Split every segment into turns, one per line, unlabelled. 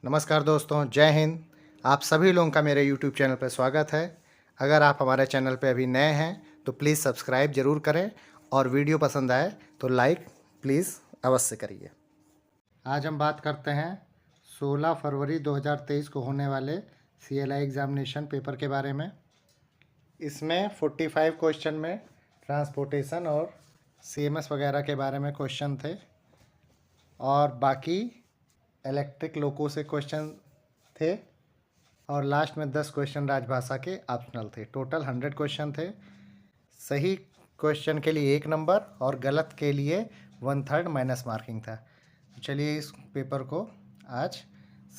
नमस्कार दोस्तों, जय हिंद। आप सभी लोगों का मेरे यूट्यूब चैनल पर स्वागत है। अगर आप हमारे चैनल पे अभी नए हैं तो प्लीज़ सब्सक्राइब ज़रूर करें और वीडियो पसंद आए तो लाइक प्लीज़ अवश्य करिए। आज हम बात करते हैं 16 फरवरी 2023 को होने वाले CLI एग्ज़ामिनेशन पेपर के बारे में। इसमें 45 क्वेश्चन में ट्रांसपोर्टेशन और CMS वगैरह के बारे में क्वेश्चन थे और बाकी इलेक्ट्रिक लोको से क्वेश्चन थे और लास्ट में 10 क्वेश्चन राजभाषा के ऑप्शनल थे। टोटल 100 क्वेश्चन थे। सही क्वेश्चन के लिए 1 नंबर और गलत के लिए 1/3 माइनस मार्किंग था। चलिए इस पेपर को आज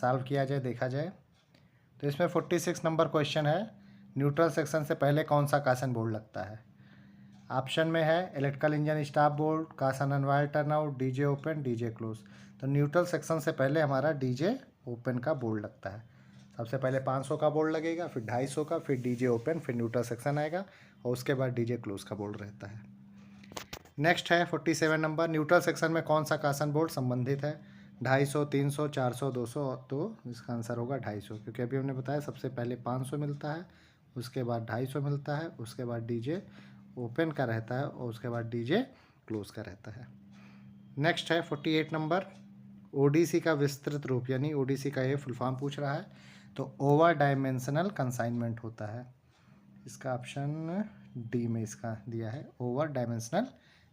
सॉल्व किया जाए, देखा जाए। तो इसमें 46 नंबर क्वेश्चन है, न्यूट्रल सेक्शन से पहले कौन सा कासन बोर्ड लगता है। ऑप्शन में है electrical engine staff board, caution and wire turnout, DJ open, DJ close. तो न्यूट्रल सेक्शन से पहले हमारा डीजे ओपन का बोर्ड लगता है। सबसे पहले 500 का बोर्ड लगेगा, फिर 250 का, फिर डीजे ओपन, फिर न्यूट्रल सेक्शन आएगा और उसके बाद डीजे क्लोज का बोर्ड रहता है। नेक्स्ट है 47 नंबर, न्यूट्रल सेक्शन में कौन सा कासन बोर्ड संबंधित है। 250, 300, 400, 200। तो इसका आंसर होगा 250, क्योंकि अभी हमने बताया सबसे पहले 500 मिलता है, उसके बाद 250 मिलता है, उसके बाद डीजे ओपन का रहता है और उसके बाद डीजे क्लोज का रहता है। नेक्स्ट है 48 नंबर, ओडीसी का विस्तृत रूप, यानी ओडीसी का ये फुल फॉर्म पूछ रहा है। तो ओवर डायमेंशनल कंसाइनमेंट होता है। इसका ऑप्शन डी में इसका दिया है, over dimensional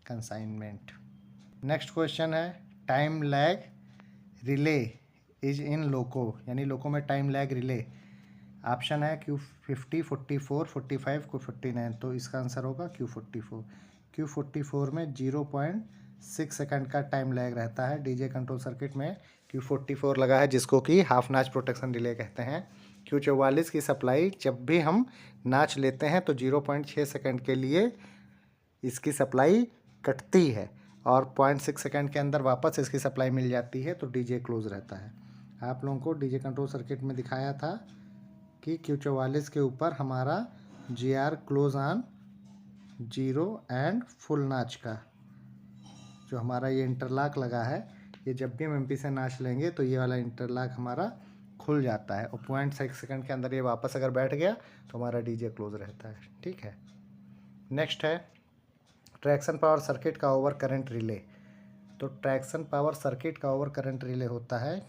consignment. Next question है time lag relay is in loco, यानी लोको में टाइम लैग रिले। ऑप्शन है Q50, 44, 45 को 49। तो इसका आंसर होगा Q44। Q44 में 0.6 सेकंड का टाइम लैग रहता है। डीजे कंट्रोल सर्किट में Q44 लगा है, जिसको कि हाफ नाच प्रोटेक्शन डिले कहते हैं। Q44 की सप्लाई जब भी हम नाच लेते हैं तो 0.6 सेकंड के लिए इसकी सप्लाई कटती है और 0.6 सेकंड के अंदर वापस इसकी सप्लाई मिल जाती है, तो डीजे क्लोज रहता है। आप लोगों को डीजे कंट्रोल सर्किट में दिखाया था कि Q44 के ऊपर हमारा GR close on 0 and full नाच का जो हमारा ये इंटरलॉक लगा है, ये जब भी हम MP से नाच लेंगे तो ये वाला इंटरलॉक हमारा खुल जाता है और 0.6 सेकंड के अंदर ये वापस अगर बैठ गया तो हमारा डीजे क्लोज रहता है। ठीक है। नेक्स्ट है ट्रैक्शन पावर सर्किट का ओवर करंट रिले। तो ट्रैक्शन पावर सर्किट का ओवर करंट रिले होता है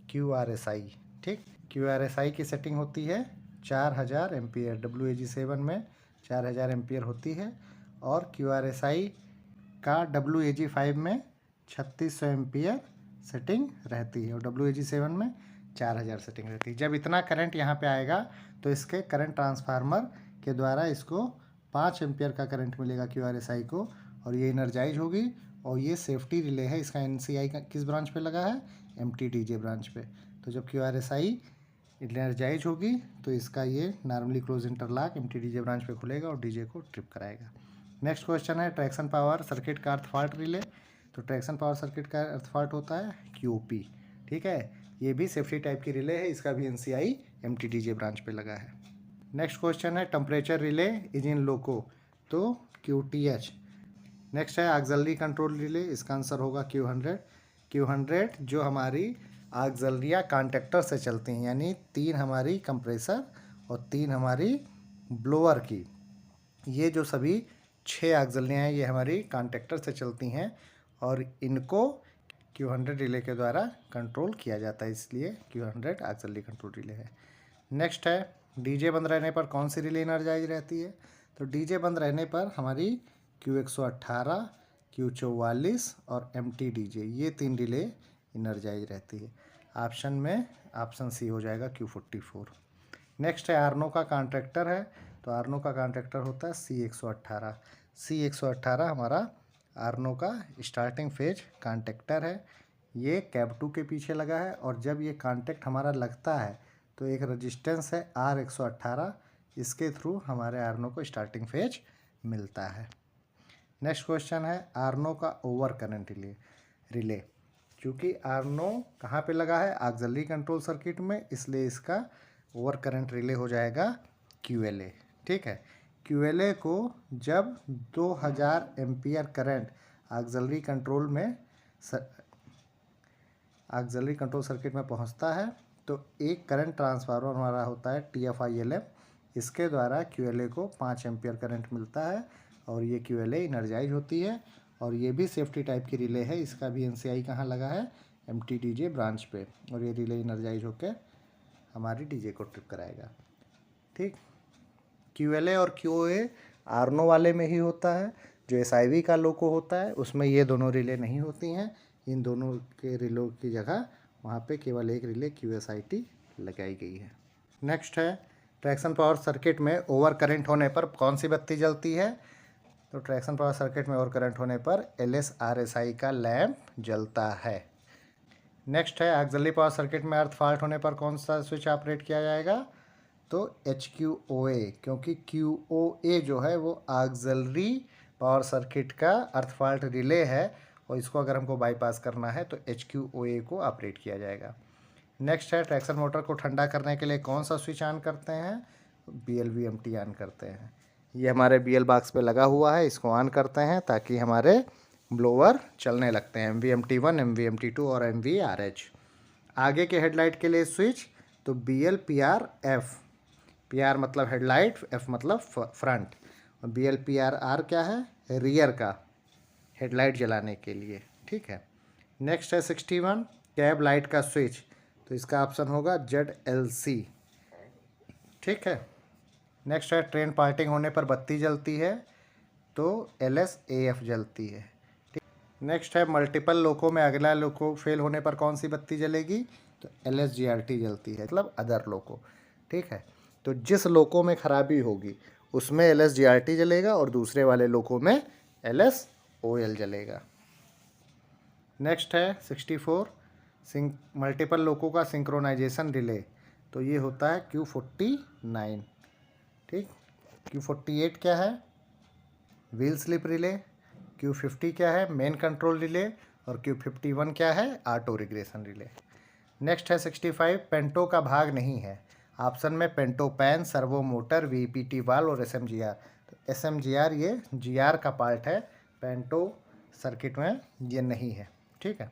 QRSI। ठीक, QRSI की सेटिंग होती है 4000 एम्पियर, WAG7 में 4000 एम्पियर होती है और QRSI का WAG5 में 3600 एम्पियर सेटिंग रहती है और WAG7 में 4000 सेटिंग रहती है। जब इतना करंट यहाँ पे आएगा तो इसके करंट ट्रांसफार्मर के द्वारा इसको 5 एम्पियर का करंट मिलेगा QRSI को और ये एनर्जाइज होगी और ये सेफ्टी रिले है। इसका NCI का किस ब्रांच पे लगा है, MTDJ ब्रांच पे। तो जब QRSI एनर्जाइज होगी तो इसका ये normally close interlock MTDJ branch पे खुलेगा और डीजे को ट्रिप कराएगा। नेक्स्ट क्वेश्चन है ट्रैक्शन पावर सर्किट का अर्थ फॉल्ट रिले। तो ट्रैक्शन पावर सर्किट का अर्थ फॉल्ट होता है QP। ठीक है, ये भी सेफ्टी टाइप की रिले है, इसका भी NCI MTDJ ब्रांच पे लगा है। नेक्स्ट क्वेश्चन है टेम्परेचर रिले इज इन लोको। तो QTH। नेक्स्ट है ऑक्सिलरी कंट्रोल रिले, इसका आंसर होगा Q100 जो हमारी ऑक्सिलरियाँ कॉन्टेक्टर से चलती हैं, यानी 3 हमारी कंप्रेसर और 3 हमारी ब्लोअर की, ये जो सभी 6 ऑक्सिलरियाँ हैं ये हमारी कॉन्टेक्टर से चलती हैं और इनको Q100 रिले के द्वारा कंट्रोल किया जाता है, इसलिए Q100 ऑक्सिलरी कंट्रोल रिले है। नेक्स्ट है डीजे बंद रहने पर कौन सी रिले एनर्जाइज रहती है। तो डीजे बंद रहने पर हमारी Q118, Q44 और MTDJ, ये 3 रिले एनर्जाइज रहती है। ऑप्शन में ऑप्शन सी हो जाएगा Q44। नेक्स्ट है आर्नो का कॉन्ट्रैक्टर है। तो आर्नो का कॉन्ट्रैक्टर होता है C118। C118 हमारा आर्नो का स्टार्टिंग फेज कॉन्ट्रैक्टर है। ये कैब 2 के पीछे लगा है और जब ये कॉन्टैक्ट हमारा लगता है तो एक रेजिस्टेंस है R118, इसके थ्रू हमारे आर्नो को स्टार्टिंग फेज मिलता है। नेक्स्ट क्वेश्चन है आर्नो का ओवर करंट रिले। क्योंकि आर्नो कहाँ पे लगा है, ऑक्सिलरी कंट्रोल सर्किट में, इसलिए इसका ओवर करंट रिले हो जाएगा QLA। ठीक है, QLA को जब 2000 एम्पियर करंट ऑक्सिलरी कंट्रोल में ऑक्सिलरी कंट्रोल सर्किट में पहुंचता है तो एक करंट ट्रांसफार्मर हमारा होता है TFILM, इसके द्वारा QLA को 5 एम्पियर करंट मिलता है और ये QLA इनर्जाइज होती है। और ये भी सेफ्टी टाइप की रिले है, इसका भी NCI कहाँ लगा है, MTDJ ब्रांच पे, और ये रिले इनर्जाइज होकर हमारी DJ को ट्रिप कराएगा। ठीक, QLA और QOA आर्नो वाले में ही होता है, जो SIV का लोको होता है उसमें ये दोनों रिले नहीं होती हैं। इन दोनों के रिलो की जगह वहाँ पे केवल एक रिले QSIT लगाई गई है। नेक्स्ट है ट्रैक्शन पावर सर्किट में ओवर करंट होने पर कौन सी बत्ती जलती है। तो ट्रैक्शन पावर सर्किट में ओवर करंट होने पर LS-RSI का लैंप जलता है। नेक्स्ट है ऑक्सिलरी पावर सर्किट में अर्थ फॉल्ट होने पर कौन सा स्विच ऑपरेट किया जाएगा। तो HQOA, क्योंकि QOA जो है वो ऑक्सिलरी पावर सर्किट का अर्थ फॉल्ट रिले है और इसको अगर हमको बाईपास करना है तो HQOA को ऑपरेट किया जाएगा। नेक्स्ट है ट्रैक्शन मोटर को ठंडा करने के लिए कौन सा स्विच ऑन करते हैं। BLVMT ऑन करते हैं। ये हमारे BL बॉक्स पे लगा हुआ है, इसको ऑन करते हैं ताकि हमारे ब्लोअर चलने लगते हैं। MVMT1, MVMT2 और MVRH। आगे के हेडलाइट के लिए स्विच तो BLPRF, PR मतलब हेडलाइट, F मतलब फ्रंट, और BLPRR क्या है, रियर का हेडलाइट जलाने के लिए। ठीक है। नेक्स्ट है 61 कैब लाइट का स्विच, तो इसका ऑप्शन होगा ZLC। ठीक है। नेक्स्ट है ट्रेन पार्टिंग होने पर बत्ती जलती है तो LSAF जलती है। ठीक। नेक्स्ट है मल्टीपल लोको में अगला लोको फेल होने पर कौन सी बत्ती जलेगी। तो LSGRT जलती है, मतलब अदर लोको। ठीक है। तो जिस लोको में खराबी होगी उसमें LSGRT जलेगा और दूसरे वाले लोको में LSOL जलेगा। नेक्स्ट है 64 मल्टीपल लोको का सिंक्रोनाइजेशन रिले, तो ये होता है Q49। ठीक। Q48 क्या है, व्हील स्लिप रिले। Q50 क्या है, मेन कंट्रोल रिले। और Q51 क्या है, ऑटो रिग्रेशन रिले। नेक्स्ट है 65 पेंटो का भाग नहीं है। ऑप्शन में panto pan, servo motor, VPT valve और SMGR। तो SMGR ये GR का पार्ट है, पेंटो सर्किट में ये नहीं है। ठीक है।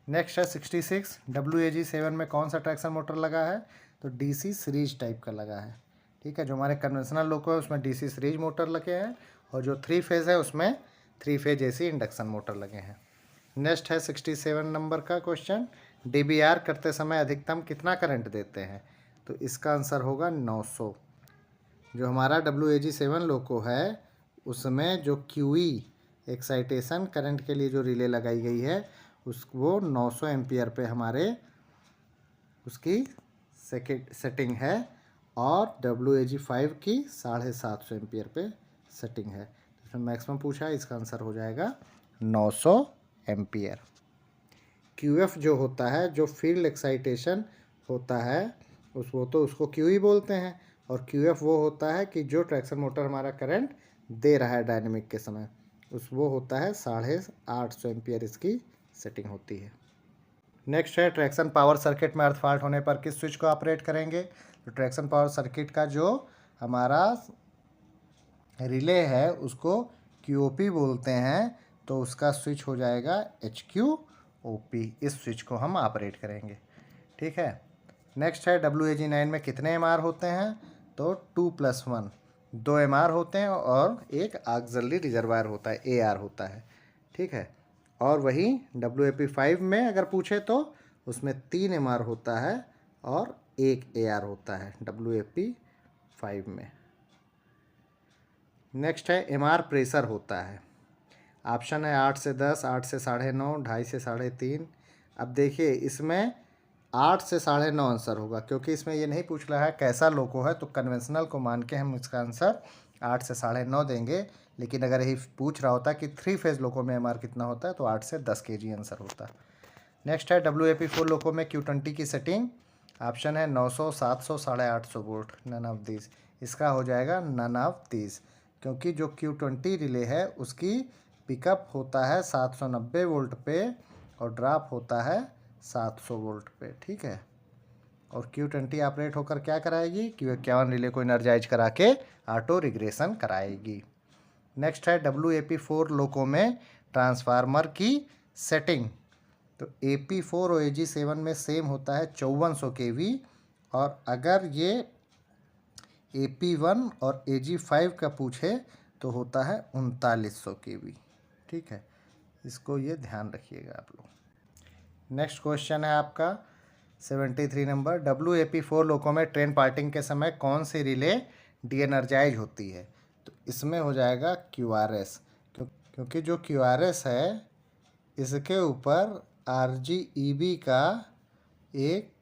नेक्स्ट है 66 WAG7 में कौन सा ट्रैक्शन मोटर लगा है। तो DC सीरीज टाइप का लगा है। ठीक है। जो हमारे कन्वेंशनल लोको है उसमें DC सीरीज मोटर लगे हैं और जो 3 फेज़ है उसमें 3 फेज AC इंडक्शन मोटर लगे हैं। नेक्स्ट है 67 नंबर का क्वेश्चन, DBR करते समय अधिकतम कितना करंट देते हैं। तो इसका आंसर होगा 900। जो हमारा WAG7 लोको है उसमें जो QE एक्साइटेशन करंट के लिए जो रिले लगाई गई है वो 900 एम्पियर पे हमारे उसकी सेटिंग है और WAG5 की 750 एम्पियर पे सेटिंग है। इसमें मैक्सिमम पूछा है, इसका आंसर हो जाएगा 900 एम्पियर। QF जो होता है, जो फील्ड एक्साइटेशन होता है उसको QE बोलते हैं। और QF वो होता है कि जो ट्रैक्शन मोटर हमारा करंट दे रहा है डायनेमिक के समय, वो होता है 850 एम्पियर, इसकी सेटिंग होती है। नेक्स्ट है ट्रैक्शन पावर सर्किट में अर्थ फॉल्ट होने पर किस स्विच को ऑपरेट करेंगे। तो ट्रैक्शन पावर सर्किट का जो हमारा रिले है उसको QOP बोलते हैं, तो उसका स्विच हो जाएगा HQOP। इस स्विच को हम ऑपरेट करेंगे। ठीक है। नेक्स्ट है WAG9 में कितने MR होते हैं। तो 2+1, 2 MR होते हैं और एक ऑक्सिलरी रिजर्वायर होता है, AR होता है। ठीक है। और वही WAP5 में अगर पूछे तो उसमें 3 MR होता है और एक AR होता है WAP5 में। नेक्स्ट है MR प्रेशर होता है। ऑप्शन है 8 से 10, 8 से 9.5, 2.5 से 3.5। अब देखिए इसमें 8 से 9.5 आंसर होगा, क्योंकि इसमें ये नहीं पूछ रहा है कैसा लोको है, तो कन्वेंशनल को मान के हम इसका आंसर 8 से 9.5 देंगे। लेकिन अगर यही पूछ रहा होता कि 3 फेज लोको में MR कितना होता है तो 8 से 10 kg आंसर होता। नेक्स्ट है WAP4 लोको में Q20 की सेटिंग। ऑप्शन है 900, 700, 850 वोल्ट, नन ऑफ दिस। इसका हो जाएगा नन ऑफ दिस, क्योंकि जो Q20 रिले है उसकी पिकअप होता है 790 वोल्ट पे और ड्रॉप होता है 700 वोल्ट पे। ठीक है। और Q20 ऑपरेट होकर क्या कराएगी, Q51 रिले को एनर्जाइज करा के ऑटो रिग्रेशन कराएगी। नेक्स्ट है WAP4 लोको में ट्रांसफार्मर की सेटिंग। तो AP4 और AG7 में सेम होता है 5400 kV, और अगर ये AP1 और AG5 का पूछे तो होता है 3900 kV। ठीक है, इसको ये ध्यान रखिएगा आप लोग। नेक्स्ट क्वेश्चन है आपका 73 नंबर, WAP4 लोको में ट्रेन पार्टिंग के समय कौन सी रिले डी एनर्जाइज होती है? तो इसमें हो जाएगा QRS, क्योंकि जो QRS है इसके ऊपर RGEB का एक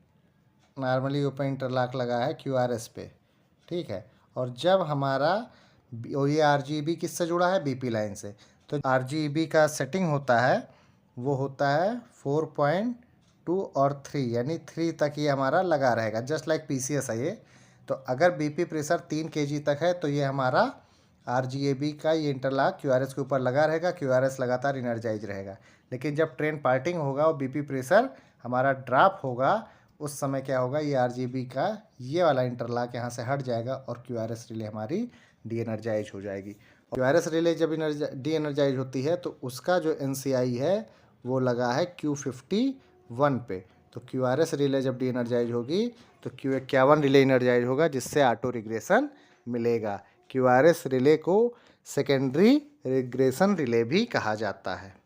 नॉर्मली ओपन इंटरलॉक लगा है QRS पे। ठीक है, और जब हमारा ये RGEB किससे जुड़ा है? BP लाइन से। तो RGEB का सेटिंग होता है वो होता है 4.2 और 3, यानी 3 तक ये हमारा लगा रहेगा, जस्ट लाइक PCS है ये। तो अगर BP प्रेशर 3 kg तक है तो ये हमारा RGEB का ये इंटरलॉक QRS के ऊपर लगा रहेगा, QRS लगातार इनर्जाइज रहेगा। लेकिन जब ट्रेन पार्टिंग होगा और BP प्रेशर हमारा ड्रॉप होगा, उस समय क्या होगा, ये RGEB का ये वाला इंटरलॉक यहाँ से हट जाएगा और QRS रिले हमारी डी एनर्जाइज हो जाएगी। QRS रिले जब डी एनर्जाइज होती है तो उसका जो NCI है वो लगा है Q51 पे। तो QRS रिले जब डी एनर्जाइज होगी तो Q51 रिले एनर्जाइज होगा, जिससे ऑटो रिग्रेशन मिलेगा। QRS रिले को सेकेंडरी रिग्रेशन रिले भी कहा जाता है।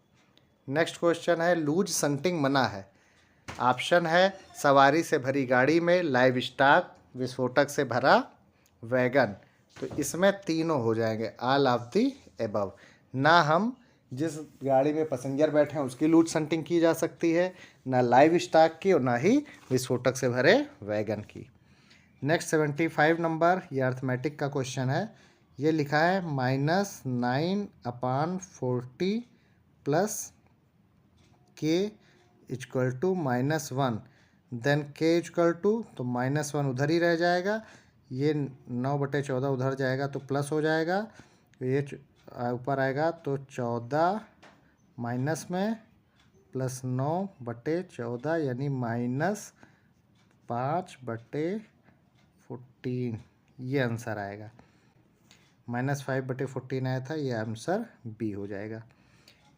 नेक्स्ट क्वेश्चन है, लूज शंटिंग मना है। ऑप्शन है सवारी से भरी गाड़ी में, लाइव स्टॉक, विस्फोटक से भरा वैगन। तो इसमें तीनों हो जाएंगे, ऑल ऑफ दी एबव। ना हम जिस गाड़ी में पैसेंजर बैठे हैं उसकी लूज शंटिंग की जा सकती है, ना लाइव स्टॉक की, और ना ही विस्फोटक से भरे वैगन की। नेक्स्ट 75 नंबर, ये अर्थमेटिक का क्वेश्चन है। ये लिखा है -9/40 plus K equal to -1, then K equal to, तो -1 उधर ही रह जाएगा, ये 9/14 उधर जाएगा तो प्लस हो जाएगा, ये ऊपर आएगा तो 14 माइनस में प्लस 9/14 यानी -5/14, ये आंसर आएगा। -5/14 आया था, ये आंसर बी हो जाएगा।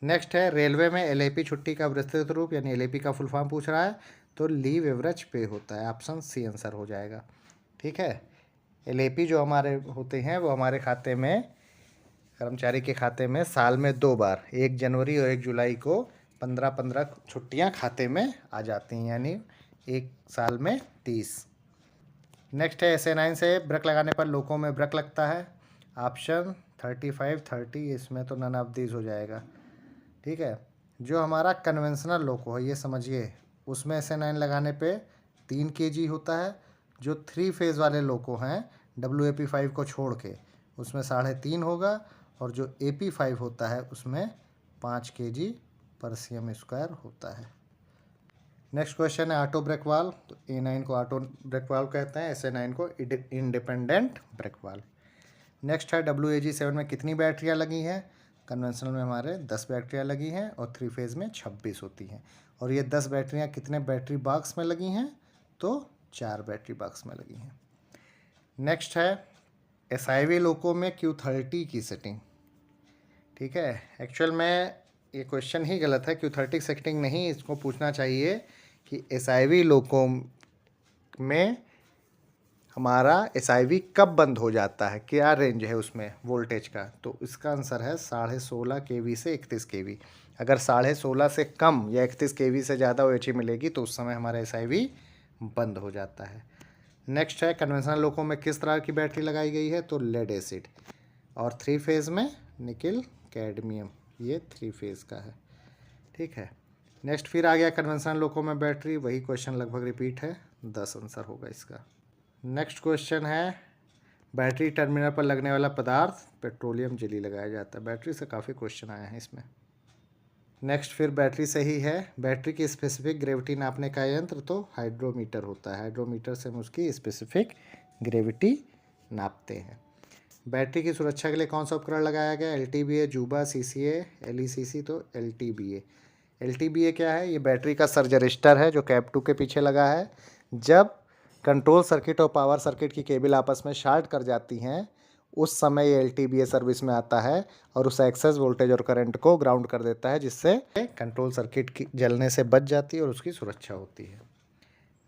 नेक्स्ट है, रेलवे में LAP छुट्टी का विस्तृत रूप यानी LAP का फुल फॉर्म पूछ रहा है, तो लीव एवरेज पे होता है, ऑप्शन सी आंसर हो जाएगा। ठीक है, LAP जो हमारे होते हैं वो हमारे खाते में, कर्मचारी के खाते में साल में 2 बार, 1 जनवरी और 1 जुलाई को 15-15 छुट्टियां खाते में आ जाती हैं, यानी एक साल में 30। नेक्स्ट है, SA9 से ब्रेक लगाने पर लोको में ब्रेक लगता है, ऑप्शन 35, 30, इसमें तो नन ऑफ दीज हो जाएगा। ठीक है, जो हमारा कन्वेंशनल लोको है ये समझिए, उसमें SA9 लगाने पे 3 kg होता है। जो 3 फेज़ वाले लोको हैं WAP5 को छोड़ के, उसमें 3.5 होगा, और जो AP5 होता है उसमें 5 kg पर cm² होता है। नेक्स्ट क्वेश्चन है, ऑटो ब्रेक वाल्व। तो A9 को ऑटो ब्रेक वाल्व कहते हैं, SA9 को इंडिपेंडेंट ब्रेक वाल्व। नेक्स्ट है, WAG7 में कितनी बैटरियां लगी हैं? कन्वेंशनल में हमारे 10 बैटरियां लगी हैं और 3 फेज़ में 26 होती हैं। और ये 10 बैटरियां कितने बैटरी बॉक्स में लगी हैं? तो 4 बैटरी बॉक्स में लगी हैं। नेक्स्ट है, SIV लोको में Q30 की सेटिंग। ठीक है, एक्चुअल में ये क्वेश्चन ही गलत है, Q30 सेटिंग नहीं, इसको पूछना चाहिए कि SIV लोको में हमारा SIV कब बंद हो जाता है, क्या रेंज है उसमें वोल्टेज का? तो इसका आंसर है 16.5 kV से 31 kV। अगर 16.5 से कम या 31 kV से ज़्यादा OHE मिलेगी तो उस समय हमारा SIV बंद हो जाता है। नेक्स्ट है, कन्वेंशनल लोको में किस तरह की बैटरी लगाई गई है? तो लेड एसिड, और 3 फेज़ में निकिल कैडमियम, ये 3 फेज़ का है। ठीक है, नेक्स्ट फिर आ गया कन्वेंशनल लोको में बैटरी, वही क्वेश्चन लगभग रिपीट है, 10 आंसर होगा इसका। नेक्स्ट क्वेश्चन है, बैटरी टर्मिनल पर लगने वाला पदार्थ पेट्रोलियम जेली लगाया जाता है। बैटरी से काफ़ी क्वेश्चन आए हैं इसमें। नेक्स्ट फिर बैटरी से ही है, बैटरी की स्पेसिफिक ग्रेविटी नापने का यंत्र तो हाइड्रोमीटर होता है, हाइड्रोमीटर से हम उसकी स्पेसिफिक ग्रेविटी नापते हैं। बैटरी की सुरक्षा के लिए कौन सा उपकरण लगाया गया? LTBA, जूबा, CCA, LECC। तो LTBA। LTBA क्या है? ये बैटरी का सर्ज रजिस्टर है जो कैप 2 के पीछे लगा है। जब कंट्रोल सर्किट और पावर सर्किट की केबल आपस में शार्ट कर जाती हैं, उस समय ये LTBA सर्विस में आता है और उस एक्सेस वोल्टेज और करंट को ग्राउंड कर देता है, जिससे कंट्रोल सर्किट की जलने से बच जाती है और उसकी सुरक्षा होती है।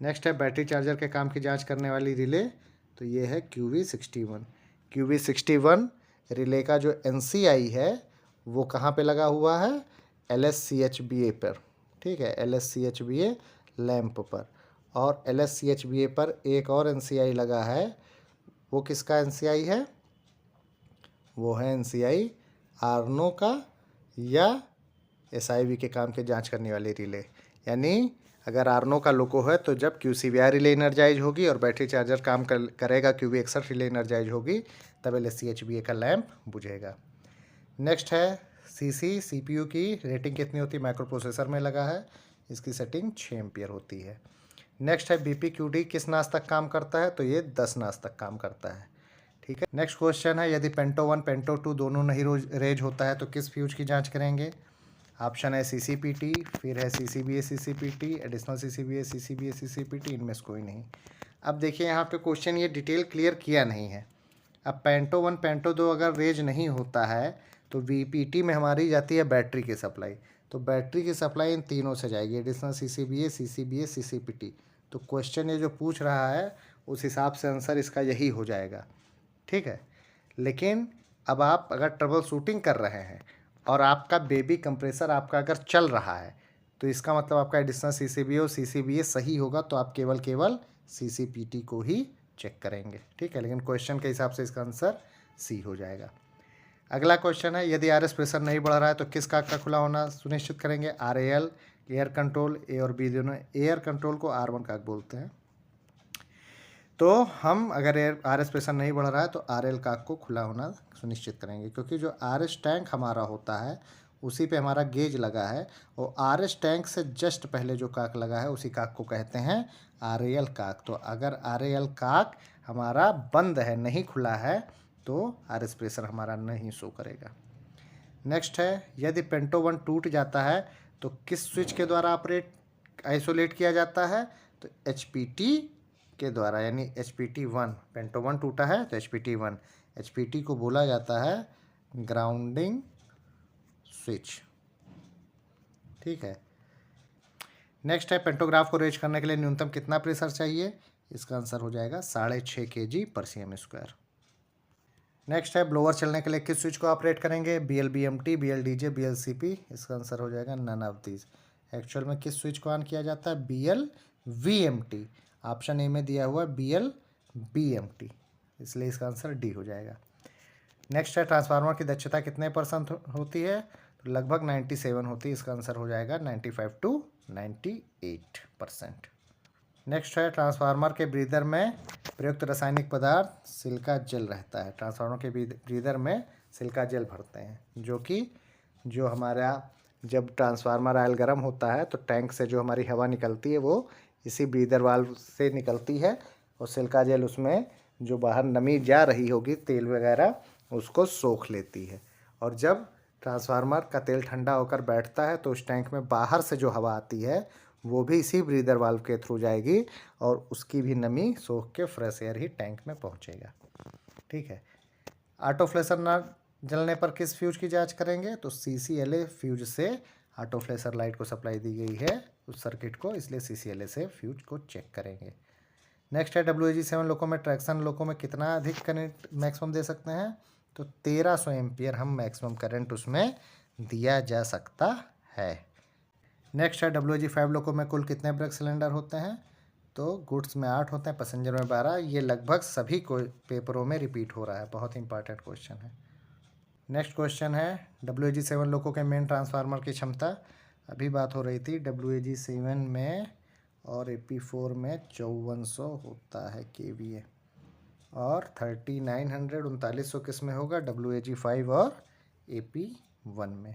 नेक्स्ट है बैटरी चार्जर के काम की जांच करने वाली रिले, तो ये है QV61। QV61 रिले का जो NCI है वो कहाँ पे लगा हुआ है, LSCHBA पर, ठीक है, LSCHBA लैंप पर। और LSCHBA पर एक और NCI लगा है, वो किसका NCI है, वो है NCI आर्नो का या SIV के काम के जांच करने वाली रिले। यानी अगर आर्नो का लोगो है तो जब QCVR रिले इनर्जाइज होगी और बैटरी चार्जर काम करेगा, QV61 रिले इनर्जाइज होगी, तब LSCHBA का लैंप बुझेगा। नेक्स्ट है CPU की रेटिंग कितनी होती है, माइक्रो प्रोसेसर में लगा है, इसकी सेटिंग 6 एम्पियर होती है। नेक्स्ट है BPQD किस नास तक काम करता है, तो ये 10 नास तक काम करता है, ठीक है। नेक्स्ट क्वेश्चन है यदि पेंटो 1 पेंटो 2 दोनों नहीं रेज होता है तो किस फ्यूज की जांच करेंगे। ऑप्शन है CCPT, फिर है CCBA CCPT, additional CCBA CCBA CCPT, इनमें से कोई नहीं। अब देखिए यहाँ पे क्वेश्चन ये डिटेल क्लियर किया नहीं है। अब पेंटो 1 पेंटो 2 अगर रेज नहीं होता है तो VPT में हमारी जाती है बैटरी की सप्लाई, तो बैटरी की सप्लाई इन तीनों से जाएगी, एडिशनल CCBA CCBA CCPT। तो क्वेश्चन ये जो पूछ रहा है उस हिसाब से आंसर इसका यही हो जाएगा, ठीक है। लेकिन अब आप अगर ट्रबल शूटिंग कर रहे हैं और आपका बेबी कंप्रेसर आपका अगर चल रहा है तो इसका मतलब आपका एडिशनल CCBA और CCBA सही होगा, तो आप केवल CCPT को ही चेक करेंगे, ठीक है। लेकिन क्वेश्चन के हिसाब से इसका आंसर C हो जाएगा। अगला क्वेश्चन है यदि RS प्रेशर नहीं बढ़ रहा है तो किस काक का खुला होना सुनिश्चित करेंगे। RAL, एयर कंट्रोल, A और B दोनों। एयर कंट्रोल को R1 काक बोलते हैं। तो हम अगर RS प्रेशर नहीं बढ़ रहा है तो RL काक को खुला होना सुनिश्चित करेंगे, क्योंकि जो RS टैंक हमारा होता है उसी पे हमारा गेज लगा है और RS टैंक से जस्ट पहले जो काक लगा है उसी काक को कहते हैं RAL काक। तो अगर RAL काक हमारा बंद है, नहीं खुला है, तो RS प्रेशर हमारा नहीं शो करेगा। नेक्स्ट है यदि पेंटो 1 टूट जाता है तो किस स्विच के द्वारा आइसोलेट किया जाता है, तो HPT के द्वारा, यानी HPT1। पेंटो 1 टूटा है तो HPT1, HPT को बोला जाता है ग्राउंडिंग स्विच, ठीक है। नेक्स्ट है पेंटोग्राफ को रेज करने के लिए न्यूनतम कितना प्रेशर चाहिए, इसका आंसर हो जाएगा 6.5 kg/cm²। नेक्स्ट है ब्लोअर चलने के लिए किस स्विच को ऑपरेट करेंगे, BLBMT, BLDJ, BLCP, इसका आंसर हो जाएगा नन ऑफ दीज। एक्चुअल में किस स्विच को ऑन किया जाता है, BLVMT। ऑप्शन ए में दिया हुआ है BLBMT, इसलिए इसका आंसर डी हो जाएगा। नेक्स्ट है ट्रांसफार्मर की दक्षता कितने % होती है, तो लगभग 97 होती है, इसका आंसर हो जाएगा 95 to 98%। नेक्स्ट है ट्रांसफार्मर के ब्रीदर में प्रयुक्त रासायनिक पदार्थ सिलिका जेल रहता है। ट्रांसफार्मर के ब्रीदर में सिलिका जेल भरते हैं, जो हमारा जब ट्रांसफार्मर ऑयल गर्म होता है तो टैंक से जो हमारी हवा निकलती है वो इसी ब्रीदर वाल्व से निकलती है और सिलिका जेल उसमें जो बाहर नमी जा रही होगी तेल वगैरह उसको सोख लेती है। और जब ट्रांसफार्मर का तेल ठंडा होकर बैठता है तो उस टैंक में बाहर से जो हवा आती है वो भी इसी ब्रीदर वाल्व के थ्रू जाएगी और उसकी भी नमी सोख के फ्रेश एयर ही टैंक में पहुंचेगा, ठीक है। ऑटो फ्लैशर ना जलने पर किस फ्यूज की जांच करेंगे, तो CCLA फ्यूज से ऑटो फ्लैशर लाइट को सप्लाई दी गई है उस सर्किट को, इसलिए CCLA से फ्यूज को चेक करेंगे। नेक्स्ट है WAG7 लोको में ट्रैक्शन लोको में कितना अधिक करंट मैक्सिमम दे सकते हैं, तो 1300 एम्पियर हम मैक्सिमम करंट उसमें दिया जा सकता है। नेक्स्ट है WAG5 लोको में कुल कितने ब्रेक सिलेंडर होते हैं, तो गुड्स में 8 होते हैं, पैसेंजर में 12। ये लगभग सभी को पेपरों में रिपीट हो रहा है, बहुत इंपॉर्टेंट क्वेश्चन है। नेक्स्ट क्वेश्चन है WAG7 लोको के मेन ट्रांसफार्मर की क्षमता, अभी बात हो रही थी WAG7 में और AP4 में 5400 होता है KVA और 3900 3900 किस में होगा, WAG5 और AP1 में।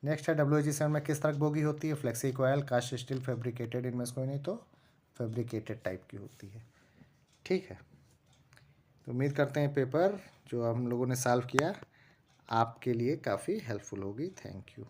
नेक्स्ट है WAG7 में किस तरह की बोगी होती है, flexi coil, cast steel, fabricated, इनमें से कोई नहीं, तो फैब्रिकेटेड टाइप की होती है, ठीक है। तो उम्मीद करते हैं पेपर जो हम लोगों ने सॉल्व किया आपके लिए काफ़ी हेल्पफुल होगी। Thank you.